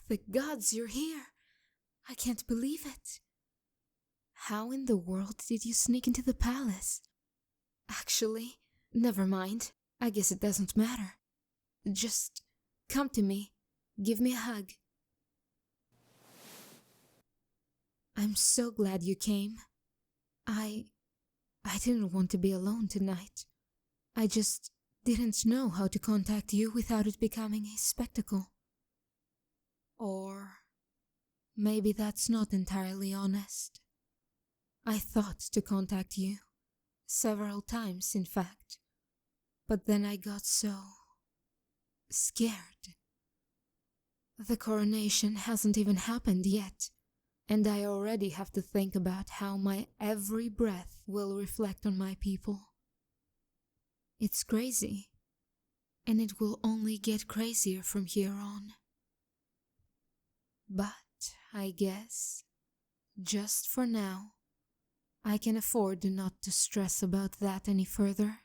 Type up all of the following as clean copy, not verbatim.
The gods, you're here! I can't believe it. How in the world did you sneak into the palace? Actually, never mind. I guess it doesn't matter. Just come to me. Give me a hug. I'm so glad you came. I didn't want to be alone tonight. I just didn't know how to contact you without it becoming a spectacle. Or maybe that's not entirely honest. I thought to contact you, several times in fact, but then I got so scared. The coronation hasn't even happened yet, and I already have to think about how my every breath will reflect on my people. It's crazy, and it will only get crazier from here on. But I guess, just for now, I can afford not to stress about that any further.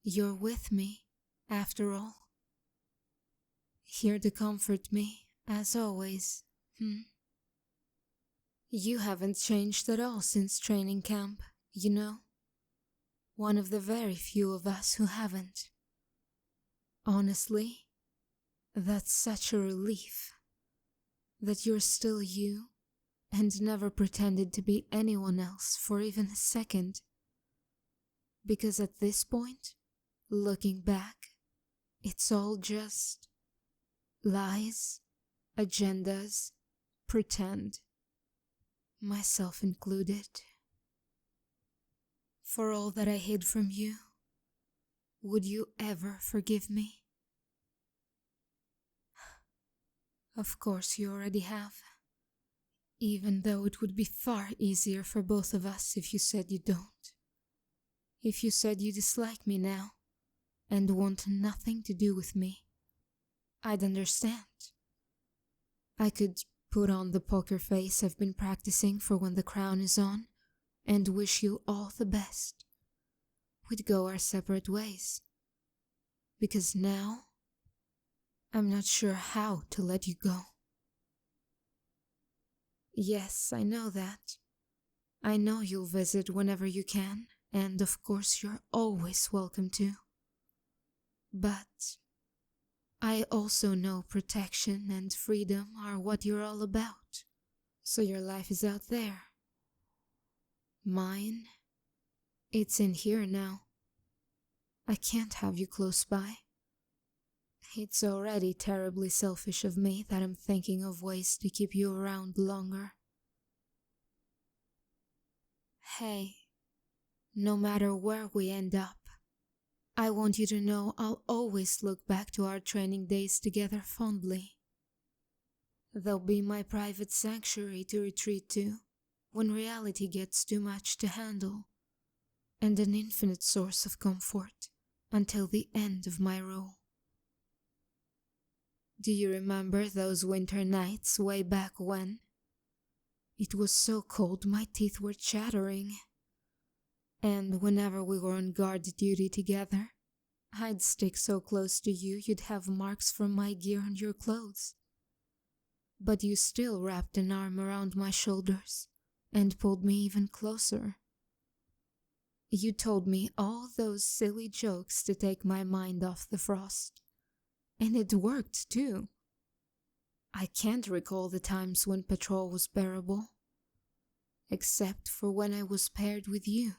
You're with me, after all. Here to comfort me, as always, You haven't changed at all since training camp, you know. One of the very few of us who haven't. Honestly, that's such a relief. That you're still you and never pretended to be anyone else for even a second. Because at this point, looking back, it's all just lies, agendas, pretend, myself included. For all that I hid from you, would you ever forgive me? Of course you already have. Even though it would be far easier for both of us if you said you don't. If you said you dislike me now and want nothing to do with me, I'd understand. I could put on the poker face I've been practicing for when the crown is on and wish you all the best. We'd go our separate ways. Because now, I'm not sure how to let you go. Yes, I know that. I know you'll visit whenever you can, and of course you're always welcome to. But I also know protection and freedom are what you're all about, so your life is out there. Mine, it's in here now. I can't have you close by. It's already terribly selfish of me that I'm thinking of ways to keep you around longer. Hey, no matter where we end up, I want you to know I'll always look back to our training days together fondly. They'll be my private sanctuary to retreat to when reality gets too much to handle, and an infinite source of comfort until the end of my role. Do you remember those winter nights way back when? It was so cold my teeth were chattering. And whenever we were on guard duty together, I'd stick so close to you you'd have marks from my gear on your clothes. But you still wrapped an arm around my shoulders and pulled me even closer. You told me all those silly jokes to take my mind off the frost. And it worked too. I can't recall the times when patrol was bearable, except for when I was paired with you.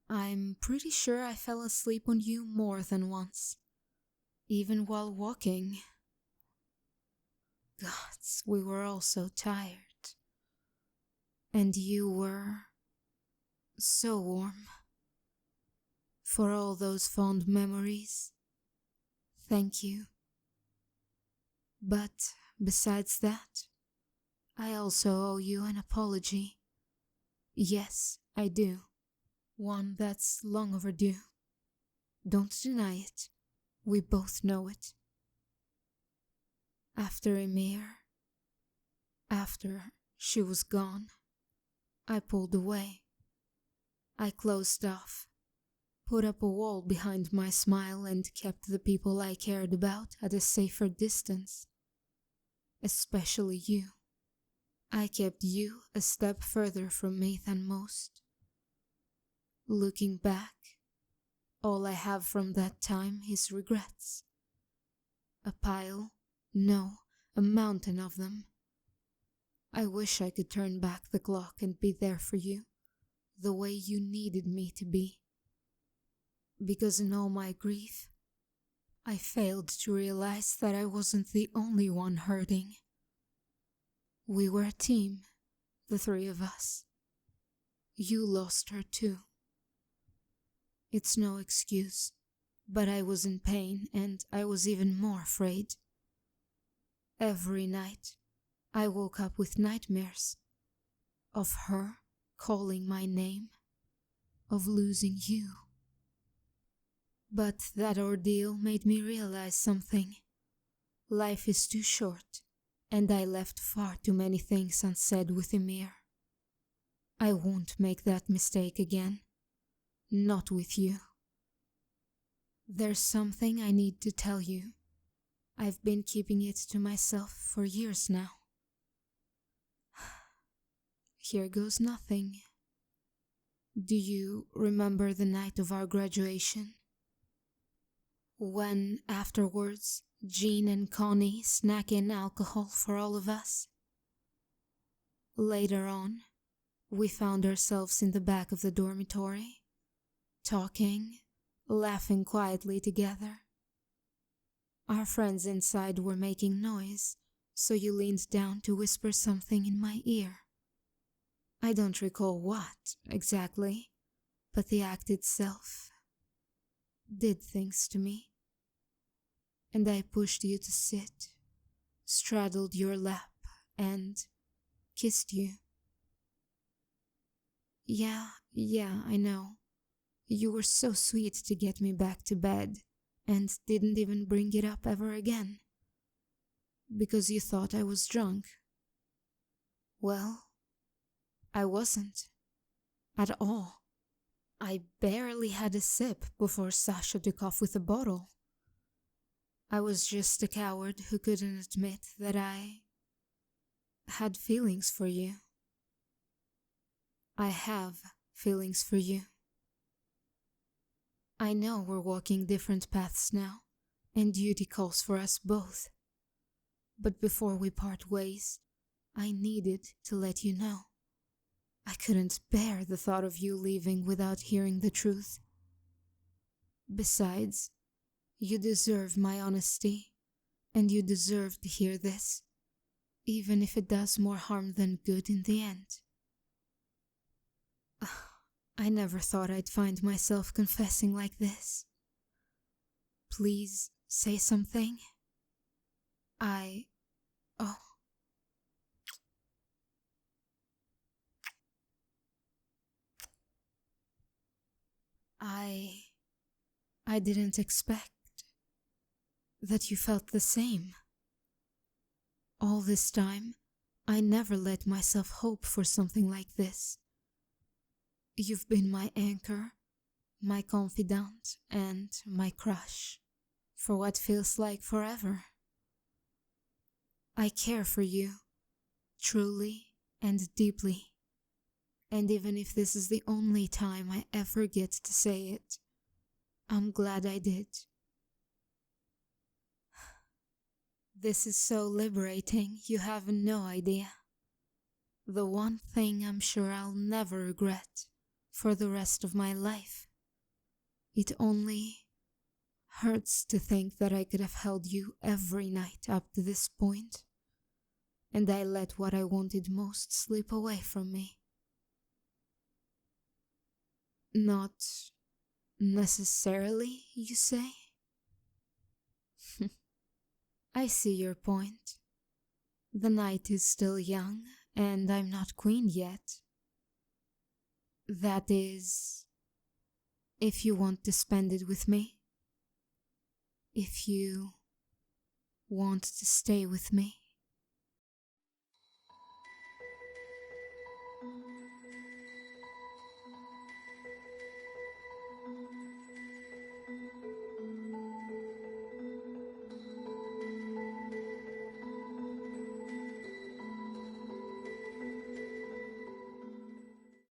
I'm pretty sure I fell asleep on you more than once, even while walking. Gods, we were all so tired. And you were so warm. For all those fond memories, thank you. But besides that, I also owe you an apology. Yes, I do. One that's long overdue. Don't deny it. We both know it. After Emir, after she was gone, I pulled away. I closed off, put up a wall behind my smile and kept the people I cared about at a safer distance. Especially you. I kept you a step further from me than most. Looking back, all I have from that time is regrets. A pile, no, a mountain of them. I wish I could turn back the clock and be there for you, the way you needed me to be. Because in all my grief, I failed to realize that I wasn't the only one hurting. We were a team, the three of us. You lost her too. It's no excuse, but I was in pain and I was even more afraid. Every night, I woke up with nightmares of her calling my name, of losing you. But that ordeal made me realize something. Life is too short, and I left far too many things unsaid with Emir. I won't make that mistake again. Not with you. There's something I need to tell you. I've been keeping it to myself for years now. Here goes nothing. Do you remember the night of our graduation? When, afterwards, Jean and Connie snuck in alcohol for all of us? Later on, we found ourselves in the back of the dormitory, talking, laughing quietly together. Our friends inside were making noise, so you leaned down to whisper something in my ear. I don't recall what, exactly, but the act itself did things to me. And I pushed you to sit, straddled your lap, and kissed you. Yeah, I know. You were so sweet to get me back to bed, and didn't even bring it up ever again. Because you thought I was drunk. Well, I wasn't. At all. I barely had a sip before Sasha took off with a bottle. I was just a coward who couldn't admit that I had feelings for you. I have feelings for you. I know we're walking different paths now, and duty calls for us both. But before we part ways, I needed to let you know. I couldn't bear the thought of you leaving without hearing the truth. Besides, you deserve my honesty, and you deserve to hear this, even if it does more harm than good in the end. I never thought I'd find myself confessing like this. Please say something. I didn't expect that you felt the same. All this time, I never let myself hope for something like this. You've been my anchor, my confidant, and my crush, for what feels like forever. I care for you, truly and deeply, and even if this is the only time I ever get to say it, I'm glad I did. This is so liberating, you have no idea. The one thing I'm sure I'll never regret for the rest of my life. It only hurts to think that I could have held you every night up to this point, and I let what I wanted most slip away from me. Not necessarily, you say? I see your point. The night is still young, and I'm not queen yet. That is, if you want to spend it with me. If you want to stay with me.